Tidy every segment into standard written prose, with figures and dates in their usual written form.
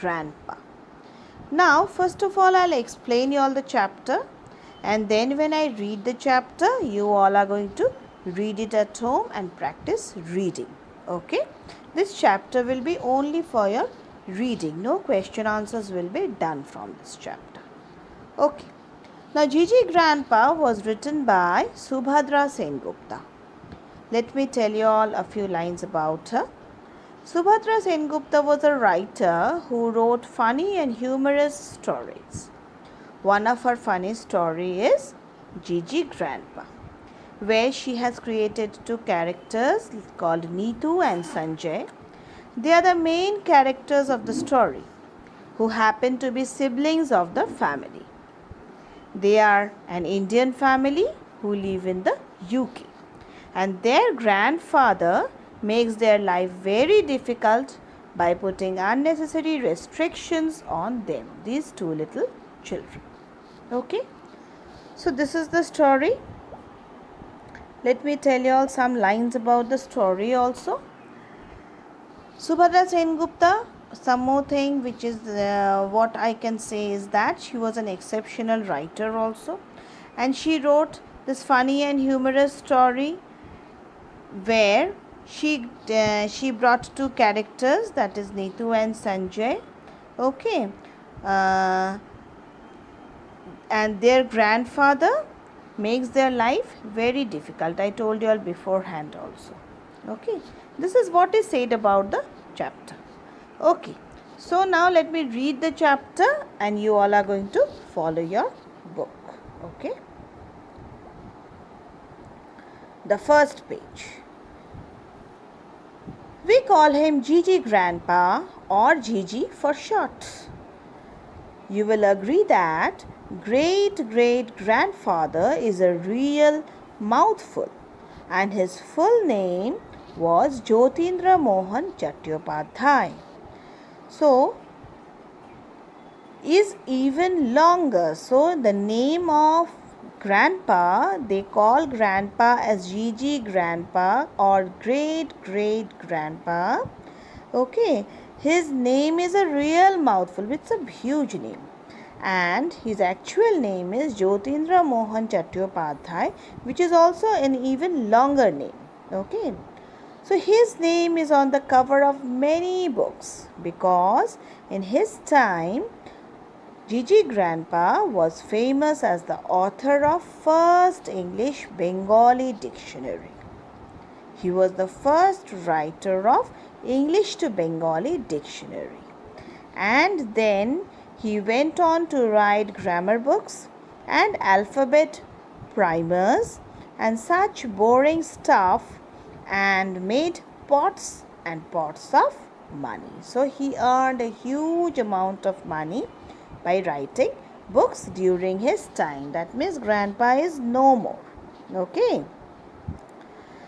Grandpa. Now, first of all, I'll explain you all the chapter, and then when I read the chapter, you all are going to read it at home and practice reading. Okay? This chapter will be only for your reading. No question answers will be done from this chapter. Okay. Now, Gigi Grandpa was written by Subhadra Sengupta. Let me tell you all a few lines about her. Subhadra Sengupta was a writer who wrote funny and humorous stories. One of her funny stories is Gigi Grandpa, where she has created two characters called Neetu and Sanjay. They are the main characters of the story, who happen to be siblings of the family. They are an Indian family who live in the UK, and their grandfather makes their life very difficult by putting unnecessary restrictions on them, these two little children. Okay, so this is the story. Let me tell you all some lines about the story also. Subhadra Sengupta, some more thing which is what I can say is that she was an exceptional writer also, and she wrote this funny and humorous story where she brought two characters, that is Neetu and Sanjay. Okay, and their grandfather makes their life very difficult. I told you all beforehand also. Okay, this is what is said about the chapter. Okay, so now let me read the chapter and you all are going to follow your book. Okay, the first page. We call him Gigi Grandpa or Gigi for short. You will agree that great-great-grandfather is a real mouthful, and his full name was Jyotindra Mohan Chattopadhyay. So, is even longer. So, the name of Grandpa, they call Grandpa as Gigi Grandpa or great-great-grandpa. Okay, his name is a real mouthful. It's a huge name. And his actual name is Jyotindra Mohan Chattopadhyay, which is also an even longer name. Okay, so his name is on the cover of many books because in his time, Gigi Grandpa was famous as the author of first English Bengali dictionary. He was the first writer of English to Bengali dictionary. And then he went on to write grammar books and alphabet primers and such boring stuff and made pots and pots of money. So he earned a huge amount of money by writing books during his time. That means Grandpa is no more. Okay.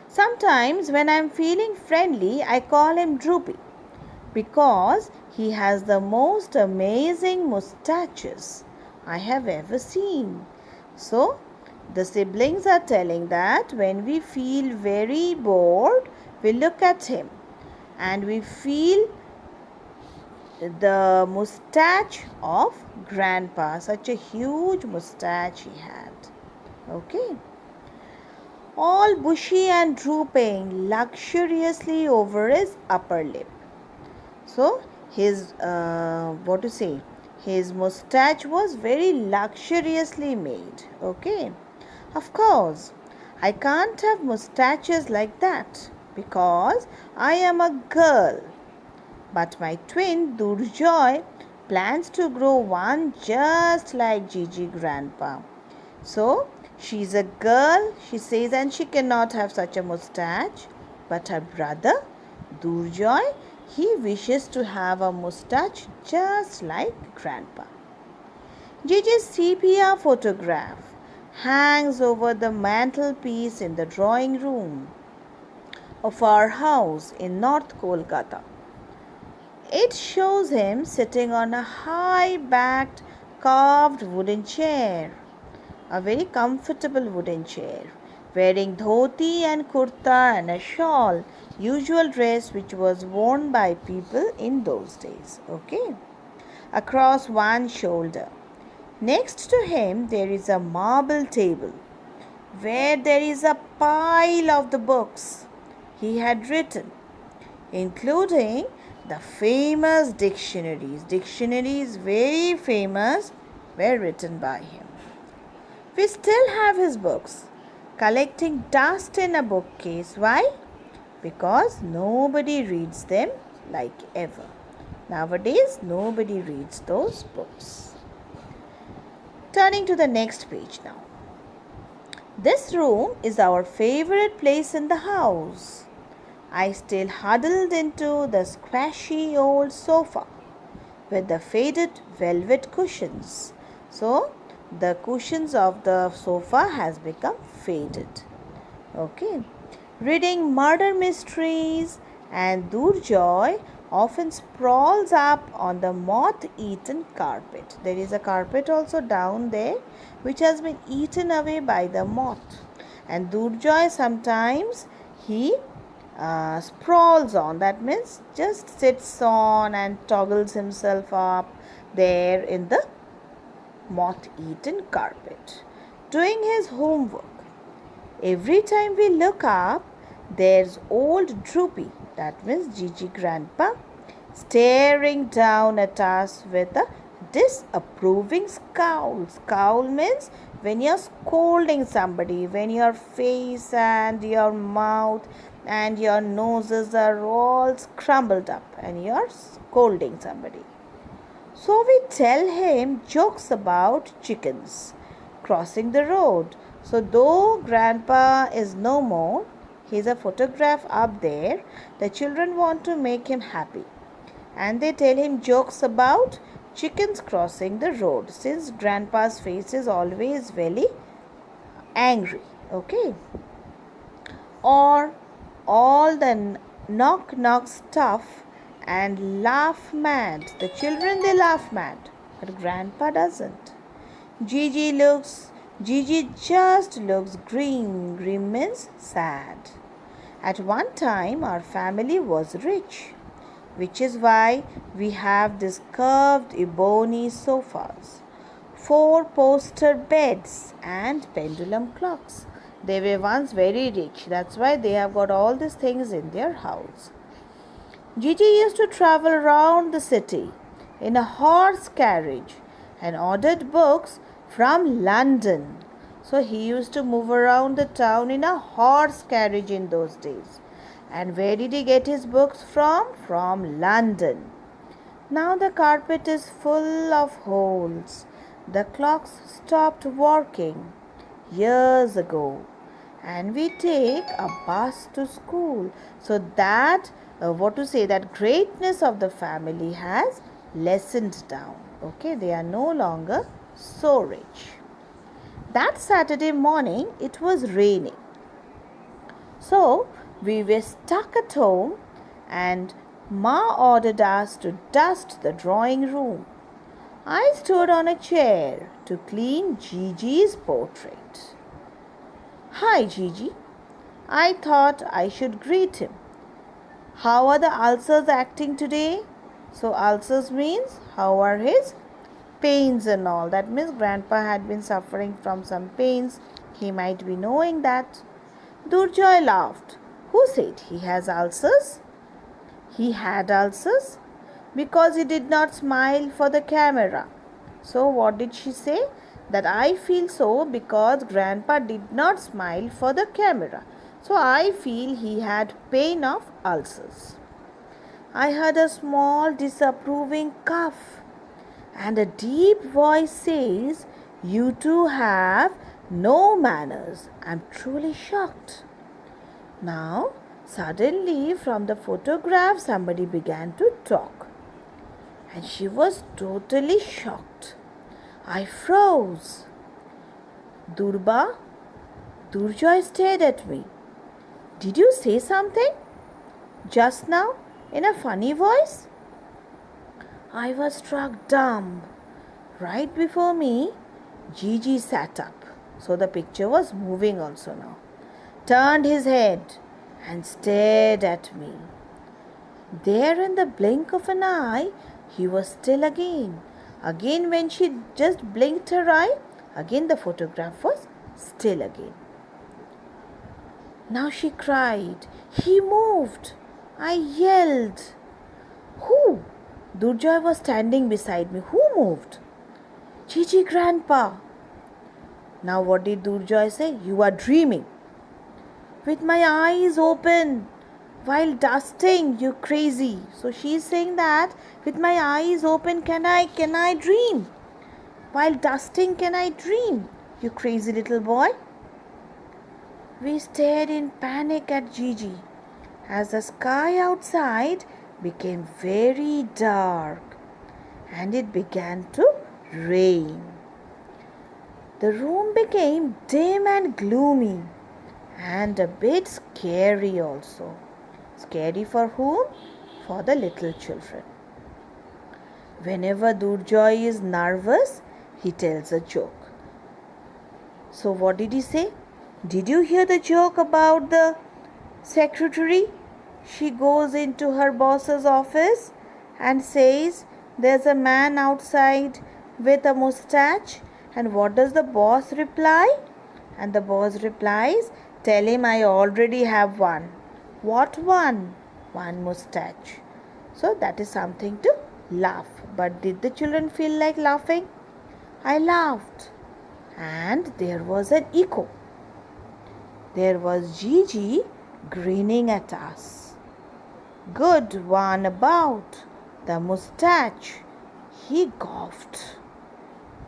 Sometimes when I am feeling friendly, I call him Droopy because he has the most amazing mustaches I have ever seen. So, the siblings are telling that when we feel very bored, we look at him and we feel the mustache of Grandpa. Such a huge mustache he had. Okay. All bushy and drooping luxuriously over his upper lip. So, his his mustache was very luxuriously made. Okay, of course, I can't have mustaches like that because I am a girl. But my twin Durjoy plans to grow one just like Gigi Grandpa. So, she's a girl, she says, and she cannot have such a mustache. But her brother Durjoy, he wishes to have a mustache just like Grandpa. Gigi's sepia photograph hangs over the mantelpiece in the drawing room of our house in North Kolkata. It shows him sitting on a high-backed carved wooden chair, a very comfortable wooden chair, wearing dhoti and kurta and a shawl, usual dress which was worn by people in those days. Okay. across one shoulder. Next to him, there is a marble table where there is a pile of the books he had written, including the famous dictionaries. Dictionaries, very famous, were written by him. We still have his books, collecting dust in a bookcase. Why? Because nobody reads them like ever. Nowadays, nobody reads those books. Turning to the next page now. This room is our favorite place in the house. I still huddled into the squashy old sofa with the faded velvet cushions. So, the cushions of the sofa has become faded. Okay. Reading murder mysteries, and Durjoy often sprawls up on the moth-eaten carpet. There is a carpet also down there which has been eaten away by the moth. And Durjoy sometimes he sprawls on, that means just sits on and toggles himself up there in the moth-eaten carpet, doing his homework. Every time we look up, there's old Droopy, that means Gigi Grandpa, staring down at us with a disapproving scowl. Scowl means when you're scolding somebody, when your face and your mouth and your noses are all scrambled up and you're scolding somebody. So we tell him jokes about chickens crossing the road. So though Grandpa is no more, he's a photograph up there, the children want to make him happy. And they tell him jokes about chickens crossing the road, since Grandpa's face is always very angry. Okay. Or all the knock stuff and laugh mad. The children, they laugh mad, but Grandpa doesn't. Gigi just looks grim means sad. At one time, our family was rich, which is why we have these curved ebony sofas, 4-poster beds, and pendulum clocks. They were once very rich. That's why they have got all these things in their house. Gigi used to travel around the city in a horse carriage and ordered books from London. So he used to move around the town in a horse carriage in those days. And where did he get his books from? From London. Now the carpet is full of holes. The clocks stopped working years ago. And we take a bus to school. So that, that greatness of the family has lessened down. Okay, they are no longer so rich. That Saturday morning, it was raining. So, we were stuck at home and Ma ordered us to dust the drawing room. I stood on a chair to clean Gigi's portrait. Hi, Gigi. I thought I should greet him. How are the ulcers acting today? So, ulcers means how are his pains and all. That means Grandpa had been suffering from some pains. He might be knowing that. Durjoy laughed. Who said he has ulcers? He had ulcers because he did not smile for the camera. So what did she say? That I feel so because Grandpa did not smile for the camera. So I feel he had pain of ulcers. I heard a small disapproving cough and a deep voice says, "You two have no manners." I'm truly shocked. Now, suddenly from the photograph, somebody began to talk. And she was totally shocked. I froze. Durjoy stared at me. Did you say something? Just now, in a funny voice? I was struck dumb. Right before me, Gigi sat up. So the picture was moving also now. Turned his head and stared at me. There in the blink of an eye, he was still again. Again, when she just blinked her eye, again the photograph was still again. Now she cried. He moved. I yelled. Who? Durjoy was standing beside me. Who moved? Gigi, Grandpa. Now what did Durjoy say? You are dreaming. With my eyes open. While dusting, you crazy. So she's saying that with my eyes open, can I dream? While dusting, can I dream? You crazy little boy. We stared in panic at Gigi as the sky outside became very dark and it began to rain. The room became dim and gloomy and a bit scary also. Scary for whom? For the little children. Whenever Durjoy is nervous, he tells a joke. So what did he say? Did you hear the joke about the secretary? She goes into her boss's office and says, there's a man outside with a mustache. And what does the boss reply? And the boss replies, tell him I already have one. What one? One mustache. So that is something to laugh. But did the children feel like laughing? I laughed. And there was an echo. There was Gigi grinning at us. Good one about the mustache. He coughed.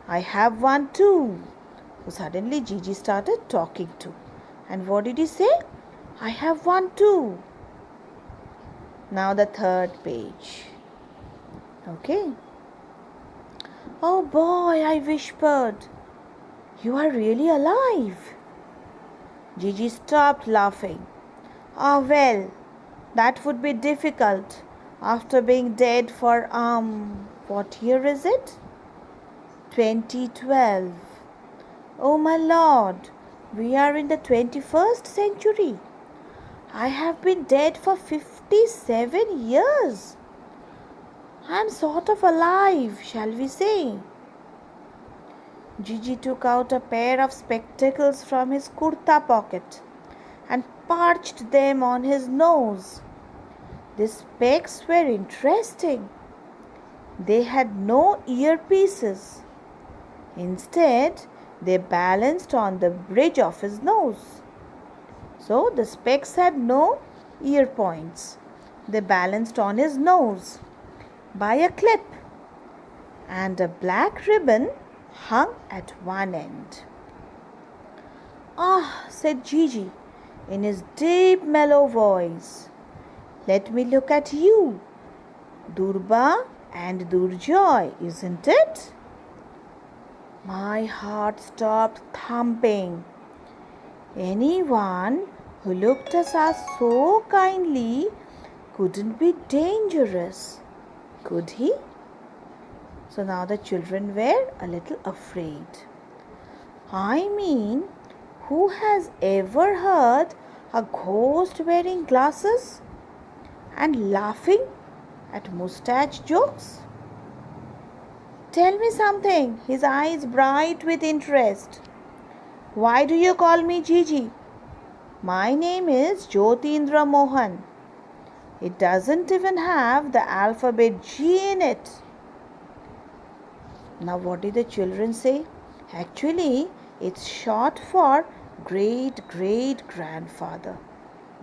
I have one too. So suddenly Gigi started talking too. And what did he say? I have one too. Now the third page. Okay. Oh boy, I whispered. You are really alive. Gigi stopped laughing. Ah, well, that would be difficult after being dead for, what year is it? 2012. Oh my Lord, we are in the 21st century. I have been dead for 57 years. I am sort of alive, shall we say? Gigi took out a pair of spectacles from his kurta pocket and perched them on his nose. The specs were interesting. They had no earpieces. Instead, they balanced on the bridge of his nose. So the specs had no ear points. They balanced on his nose by a clip, and a black ribbon hung at one end. Ah, said Gigi in his deep mellow voice. Let me look at you. Durba and Durjoy, isn't it? My heart stopped thumping. Anyone who looked at us so kindly couldn't be dangerous, could he? So now the children were a little afraid. I mean, who has ever heard a ghost wearing glasses and laughing at mustache jokes? Tell me something, his eyes bright with interest. Why do you call me Gigi? My name is Jyotindra Mohan. It doesn't even have the alphabet G in it. Now what did the children say? Actually, it's short for great-great-grandfather.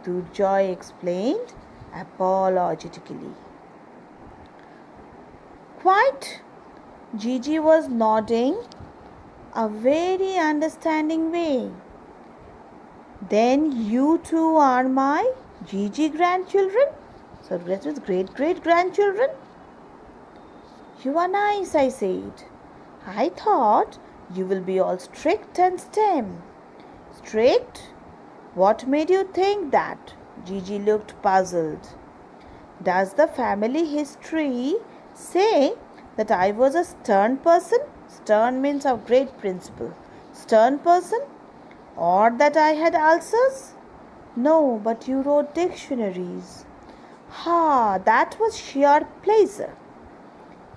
Durjoy explained apologetically. Quite. Gigi was nodding a very understanding way. Then you two are my Gigi grandchildren? So that was great-great-grandchildren? You are nice, I said. I thought you will be all strict and STEM. Strict? What made you think that? Gigi looked puzzled. Does the family history say that I was a stern person? Stern means of great principle. Stern person? Or that I had ulcers? No, but you wrote dictionaries. Ha, that was sheer pleasure.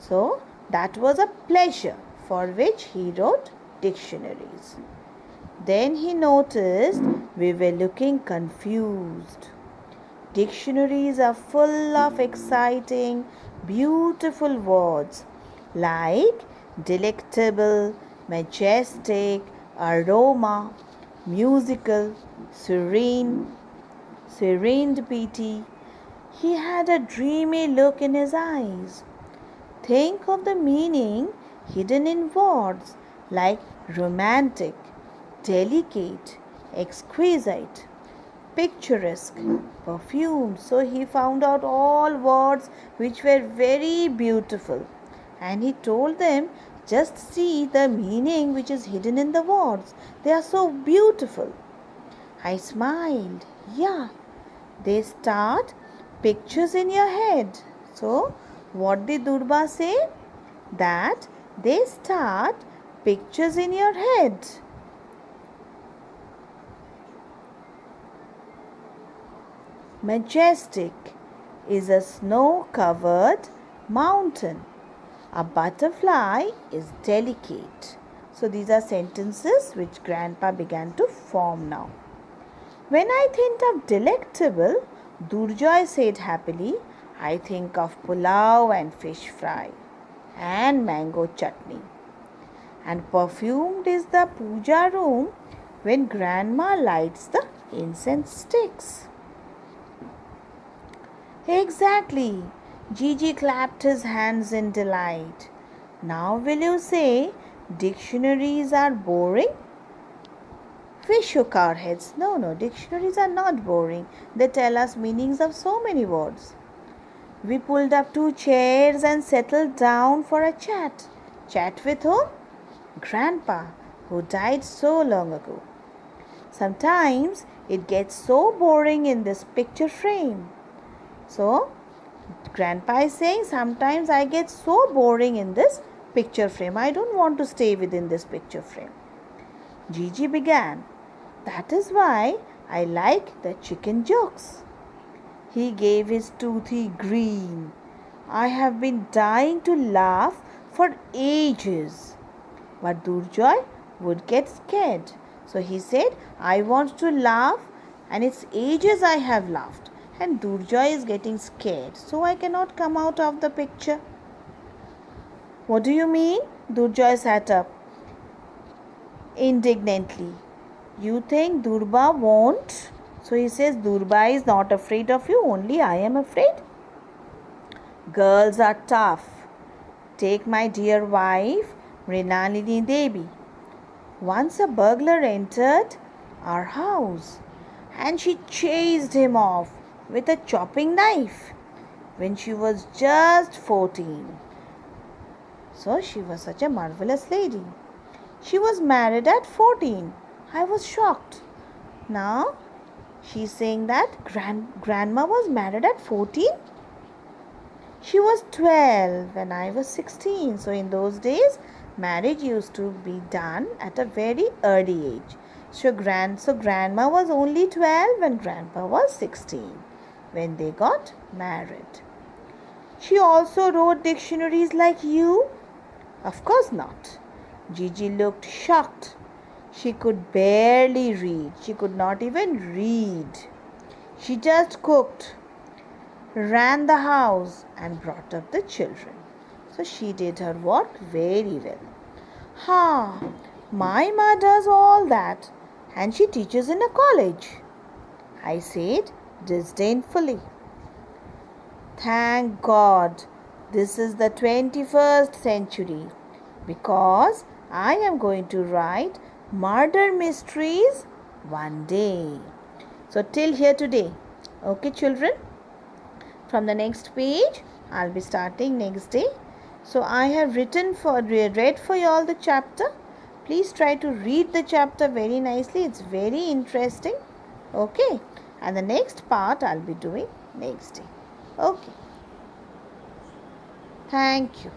So that was a pleasure for which he wrote dictionaries. Then he noticed we were looking confused. Dictionaries are full of exciting, beautiful words like delectable, majestic, aroma, musical, serendipity. He had a dreamy look in his eyes. Think of the meaning hidden in words like romantic, delicate, exquisite, picturesque, perfume. So he found out all words which were very beautiful. And he told them, just see the meaning which is hidden in the words. They are so beautiful. I smiled. Yeah, they start pictures in your head. So, what did Durba say? That they start pictures in your head. Majestic is a snow-covered mountain. A butterfly is delicate. So these are sentences which Grandpa began to form now. When I think of delectable, Durjoy said happily, I think of pulao and fish fry and mango chutney. And perfumed is the puja room when Grandma lights the incense sticks. Exactly. Gigi clapped his hands in delight. Now will you say dictionaries are boring? We shook our heads. No, dictionaries are not boring. They tell us meanings of so many words. We pulled up 2 chairs and settled down for a chat. Chat with whom? Grandpa, who died so long ago. Sometimes it gets so boring in this picture frame. So, Grandpa is saying, sometimes I get so boring in this picture frame. I don't want to stay within this picture frame. Gigi began. That is why I like the chicken jokes. He gave his toothy grin. I have been dying to laugh for ages. But Durjoy would get scared. So he said, I want to laugh and it's ages I have laughed. And Durjoy is getting scared. So I cannot come out of the picture. What do you mean? Durjoy sat up indignantly. You think Durba won't? So he says, Durba is not afraid of you, only I am afraid. Girls are tough. Take my dear wife, Mrinalini Devi. Once a burglar entered our house and she chased him off with a chopping knife when she was just 14. So she was such a marvelous lady. She was married at 14. I was shocked. Now she's saying that grandma was married at 14. She was 12 when I was 16. So in those days, marriage used to be done at a very early age. So grandma was only 12 and grandpa was 16 when they got married. She also wrote dictionaries like you? Of course not. Gigi looked shocked. She could barely read. She could not even read. She just cooked, ran the house and brought up the children. So she did her work very well. My ma does all that and she teaches in a college, I said disdainfully. Thank God this is the 21st century because I am going to write murder mysteries one day. So till here today. Okay children. From the next page I'll be starting next day. So I have read for you all the chapter. Please try to read the chapter very nicely. It's very interesting. Okay. And the next part I'll be doing next day. Okay. Thank you.